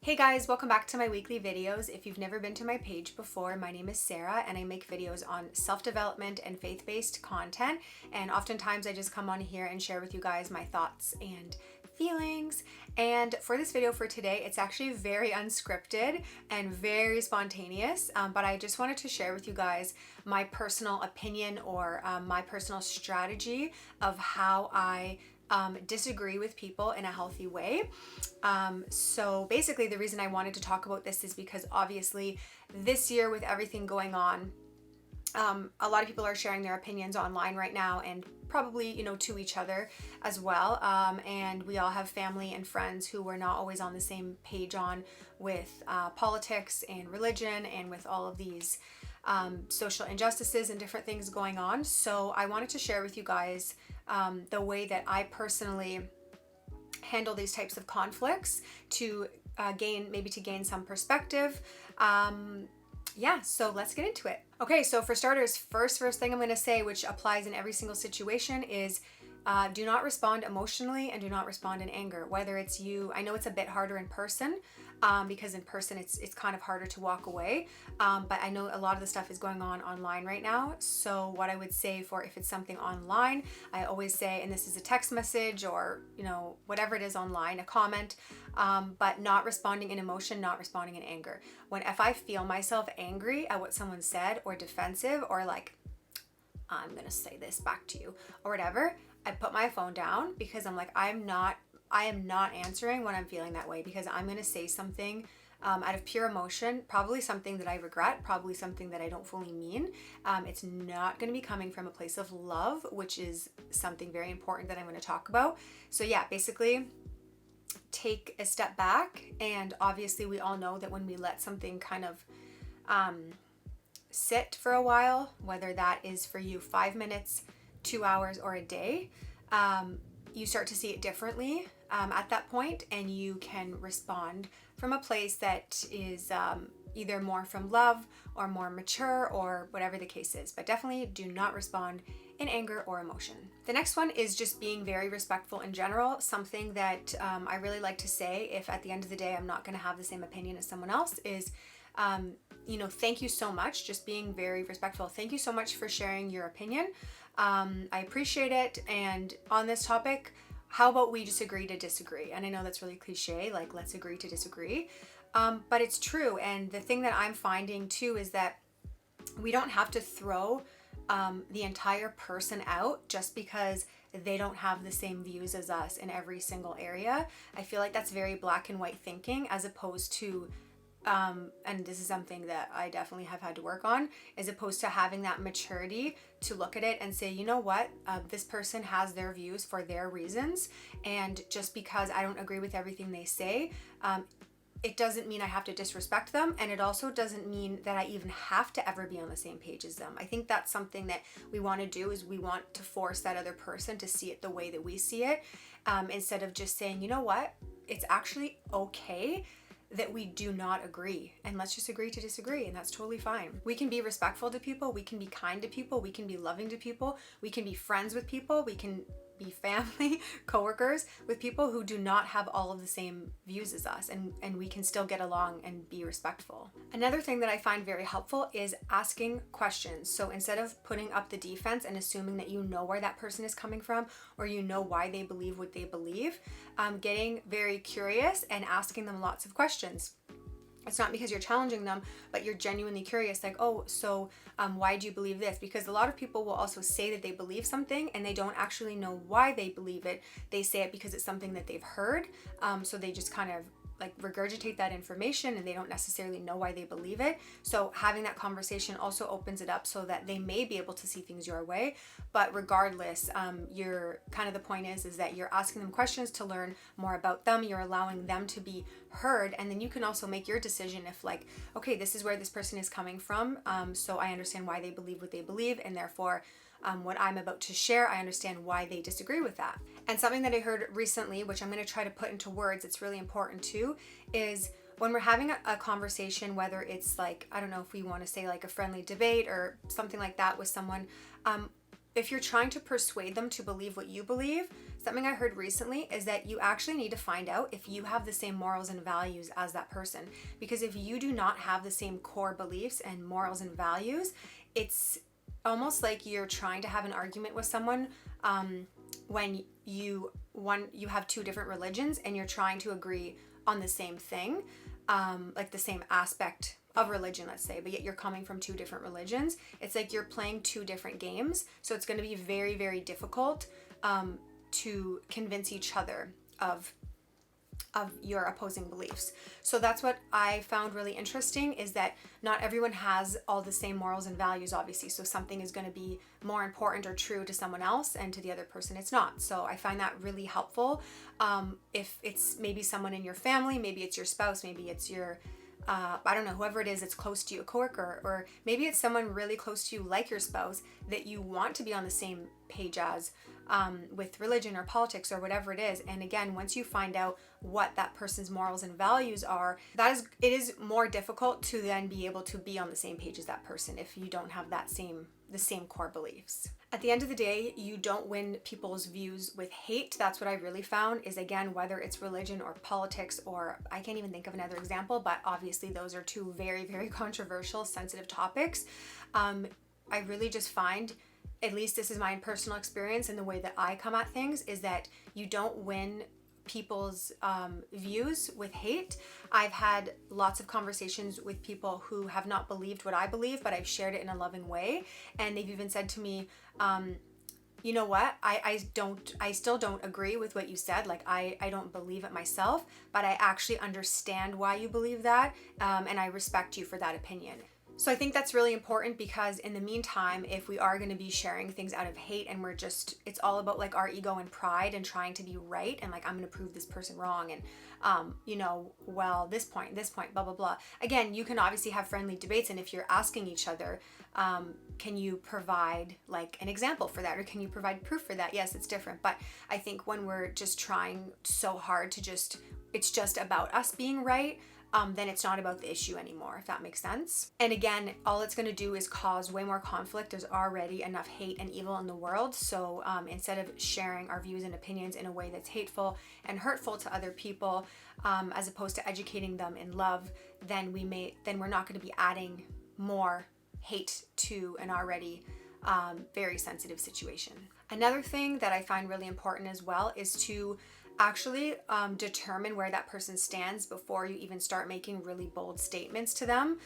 Hey guys, welcome back to my weekly videos. If you've never been to my page before, my name is Sarah and I make videos on self-development and faith-based content. And oftentimes I just come on here and share with you guys my thoughts and feelings. And for this video for today, it's actually very unscripted and very spontaneous, but I just wanted to share with you guys my personal opinion or my personal strategy of how I disagree with people in a healthy way. So basically the reason I wanted to talk about this is because obviously this year with everything going on, a lot of people are sharing their opinions online right now and probably, to each other as well. And we all have family and friends who we're not always on the same page on with politics and religion and with all of these social injustices and different things going on. So I wanted to share with you guys the way that I personally handle these types of conflicts to gain some perspective. So let's get into it. Okay, so for starters, first thing I'm going to say, which applies in every single situation, is do not respond emotionally and do not respond in anger. Whether it's you, I know it's a bit harder in person because in person it's kind of harder to walk away. But I know a lot of the stuff is going on online right now. So what I would say for if it's something online, I always say, and this is a text message or, whatever it is online, a comment, but not responding in emotion, not responding in anger. If I feel myself angry at what someone said or defensive or like, I'm going to say this back to you or whatever, I put my phone down because I'm like, I am not answering when I'm feeling that way because I'm going to say something out of pure emotion, probably something that I regret, probably something that I don't fully mean. It's not going to be coming from a place of love, which is something very important that I'm going to talk about. So yeah, basically take a step back. And obviously we all know that when we let something kind of sit for a while, whether that is for you 5 minutes, 2 hours, or a day, you start to see it differently at that point, and you can respond from a place that is either more from love or more mature or whatever the case is. But definitely do not respond in anger or emotion. The next one is just being very respectful in general. Something that I really like to say, if at the end of the day I'm not going to have the same opinion as someone else, is thank you so much. Just being very respectful. Thank you so much for sharing your opinion. I appreciate it. And on this topic, how about we just agree to disagree? And I know that's really cliche, like let's agree to disagree. But it's true. And the thing that I'm finding too is that we don't have to throw the entire person out just because they don't have the same views as us in every single area. I feel like that's very black and white thinking, as opposed to and this is something that I definitely have had to work on, as opposed to having that maturity to look at it and say, you know what, this person has their views for their reasons, and just because I don't agree with everything they say, it doesn't mean I have to disrespect them, and it also doesn't mean that I even have to ever be on the same page as them. I think that's something that we want to do, is we want to force that other person to see it the way that we see it, instead of just saying, you know what, it's actually okay that we do not agree, and let's just agree to disagree, and that's totally fine. We can be respectful to people, we can be kind to people, we can be loving to people, we can be friends with people, we can be family, coworkers with people who do not have all of the same views as us, and we can still get along and be respectful. Another thing that I find very helpful is asking questions. So instead of putting up the defense and assuming that you know where that person is coming from or you know why they believe what they believe, getting very curious and asking them lots of questions. It's not because you're challenging them, but you're genuinely curious, like, oh, so why do you believe this? Because a lot of people will also say that they believe something and they don't actually know why they believe it. They say it because it's something that they've heard. So they just kind of like regurgitate that information and they don't necessarily know why they believe it. So having that conversation also opens it up so that they may be able to see things your way. But regardless, you're kind of, the point is that you're asking them questions to learn more about them. You're allowing them to be heard, and then you can also make your decision if, like, okay, this is where this person is coming from, so I understand why they believe what they believe, and therefore what I'm about to share, I understand why they disagree with that. And something that I heard recently, which I'm going to try to put into words, it's really important too, is when we're having a conversation, whether it's like, I don't know if we want to say like a friendly debate or something like that with someone, if you're trying to persuade them to believe what you believe, something I heard recently is that you actually need to find out if you have the same morals and values as that person. Because if you do not have the same core beliefs and morals and values, it's almost like you're trying to have an argument with someone when you have two different religions and you're trying to agree on the same thing, like the same aspect of religion, let's say, but yet you're coming from two different religions. It's like you're playing two different games. So it's going to be very, very difficult to convince each other of your opposing beliefs. So that's what I found really interesting, is that not everyone has all the same morals and values, obviously. So something is going to be more important or true to someone else, and to the other person it's not. So I find that really helpful. If it's maybe someone in your family, maybe it's your spouse, maybe it's your I don't know, whoever it is that's close to you, a coworker, or maybe it's someone really close to you like your spouse that you want to be on the same page as, with religion or politics or whatever it is. And again, once you find out what that person's morals and values are, it is more difficult to then be able to be on the same page as that person if you don't have the same core beliefs. At the end of the day, you don't win people's views with hate. That's what I really found, is again, whether it's religion or politics, or I can't even think of another example, but obviously those are two very, very controversial, sensitive topics. I really just find, at least this is my personal experience and the way that I come at things, is that you don't win people's views with hate. I've had lots of conversations with people who have not believed what I believe, but I've shared it in a loving way, and they've even said to me, you know what, I still don't agree with what you said, like I don't believe it myself, but I actually understand why you believe that, and I respect you for that opinion. So I think that's really important, because in the meantime, if we are going to be sharing things out of hate and it's all about like our ego and pride and trying to be right and like, I'm going to prove this person wrong, and well, this point, blah, blah, blah. Again, you can obviously have friendly debates, and if you're asking each other, can you provide like an example for that, or can you provide proof for that? Yes, it's different. But I think when we're just trying so hard to it's just about us being right, then it's not about the issue anymore, if that makes sense. And again, all it's going to do is cause way more conflict. There's already enough hate and evil in the world. So instead of sharing our views and opinions in a way that's hateful and hurtful to other people, as opposed to educating them in love, then we're not going to be adding more hate to an already very sensitive situation. Another thing that I find really important as well is to actually determine where that person stands before you even start making really bold statements to them,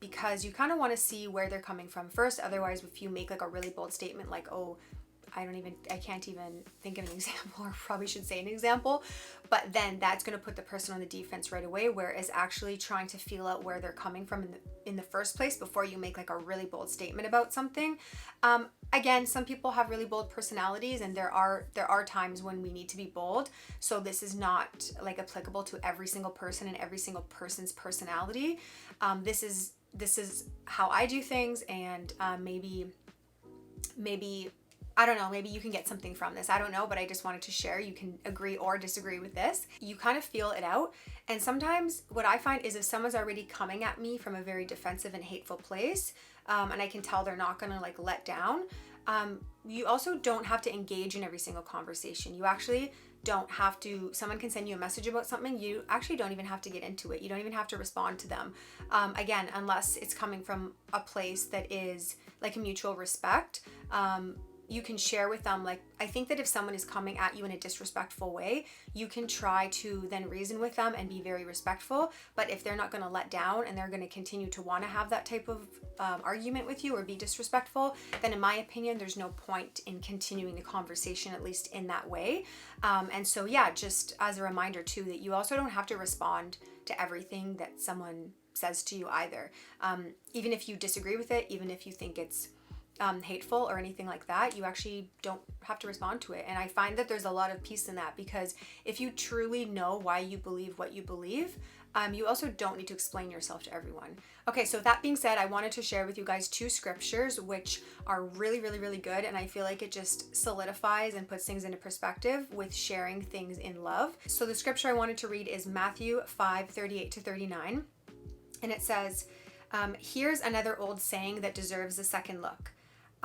because you kind of want to see where they're coming from first. Otherwise, if you make like a really bold statement like, oh, I can't even think of an example, or probably should say an example, but then that's going to put the person on the defense right away, whereas actually trying to feel out where they're coming from in the first place before you make like a really bold statement about something. Again, some people have really bold personalities, and there are times when we need to be bold. So this is not like applicable to every single person and every single person's personality. This is how I do things, and maybe I don't know, maybe you can get something from this. I don't know, but I just wanted to share. You can agree or disagree with this. You kind of feel it out. And sometimes what I find is if someone's already coming at me from a very defensive and hateful place, and I can tell they're not going to like let down, you also don't have to engage in every single conversation. You actually don't have to, someone can send you a message about something, you actually don't even have to get into it. You don't even have to respond to them. Again, unless it's coming from a place that is like a mutual respect. You can share with them, like, I think that if someone is coming at you in a disrespectful way, you can try to then reason with them and be very respectful. But if they're not going to let down and they're going to continue to want to have that type of argument with you or be disrespectful, then in my opinion, there's no point in continuing the conversation, at least in that way. And so, yeah, just as a reminder too, that you also don't have to respond to everything that someone says to you either. Even if you disagree with it, even if you think it's hateful or anything like that, you actually don't have to respond to it. And I find that there's a lot of peace in that, because if you truly know why you believe what you believe, you also don't need to explain yourself to everyone. Okay, so that being said, I wanted to share with you guys 2 scriptures which are really, really, really good, and I feel like it just solidifies and puts things into perspective with sharing things in love. So the scripture I wanted to read is Matthew 5:38-39, and it says, here's another old saying that deserves a second look.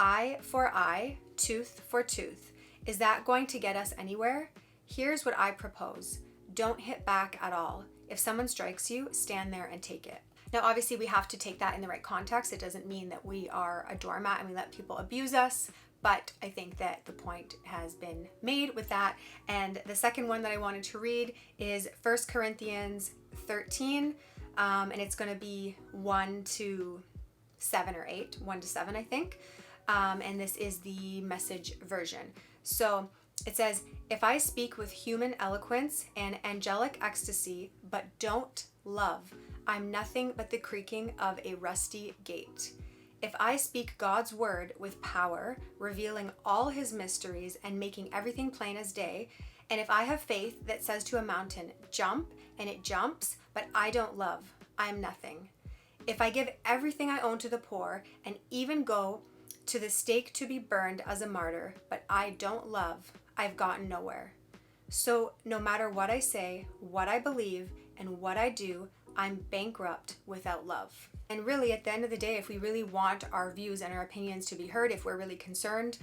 eye for eye, tooth for tooth. Is that going to get us anywhere? Here's what I propose. Don't hit back at all. If someone strikes you, stand there and take it. Now, obviously, we have to take that in the right context. It doesn't mean that we are a doormat and we let people abuse us, but I think that the point has been made with that. And the second one that I wanted to read is 1 Corinthians 13, and it's going to be 1 to 7 or 8, 1 to 7, I think. And this is the Message version. So it says, if I speak with human eloquence and angelic ecstasy, but don't love, I'm nothing but the creaking of a rusty gate. If I speak God's word with power, revealing all his mysteries and making everything plain as day, and if I have faith that says to a mountain, jump, and it jumps, but I don't love, I'm nothing. If I give everything I own to the poor and even go to the stake to be burned as a martyr, but I don't love, I've gotten nowhere. So no matter what I say, what I believe, and what I do, I'm bankrupt without love. And really, at the end of the day, if we really want our views and our opinions to be heard, if we're really concerned,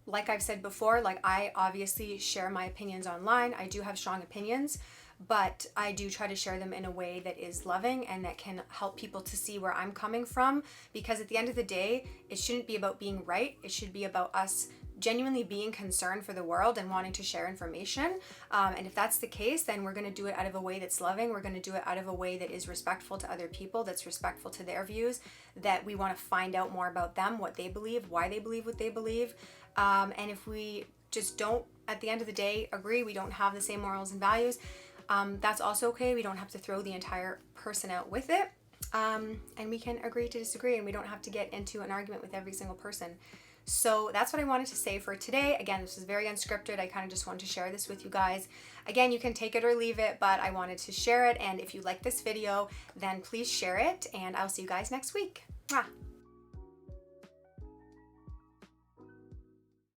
like I've said before, like I obviously share my opinions online. I do have strong opinions, but I do try to share them in a way that is loving and that can help people to see where I'm coming from. Because at the end of the day, it shouldn't be about being right. It should be about us genuinely being concerned for the world and wanting to share information. And if that's the case, then we're going to do it out of a way that's loving. We're going to do it out of a way that is respectful to other people, that's respectful to their views, that we want to find out more about them, what they believe, why they believe what they believe. And if we just don't, at the end of the day, agree, we don't have the same morals and values, that's also okay. We don't have to throw the entire person out with it. And we can agree to disagree, and we don't have to get into an argument with every single person. So that's what I wanted to say for today. Again, this is very unscripted. I kind of just wanted to share this with you guys. Again, you can take it or leave it, but I wanted to share it. And if you like this video, then please share it. And I'll see you guys next week. Mwah.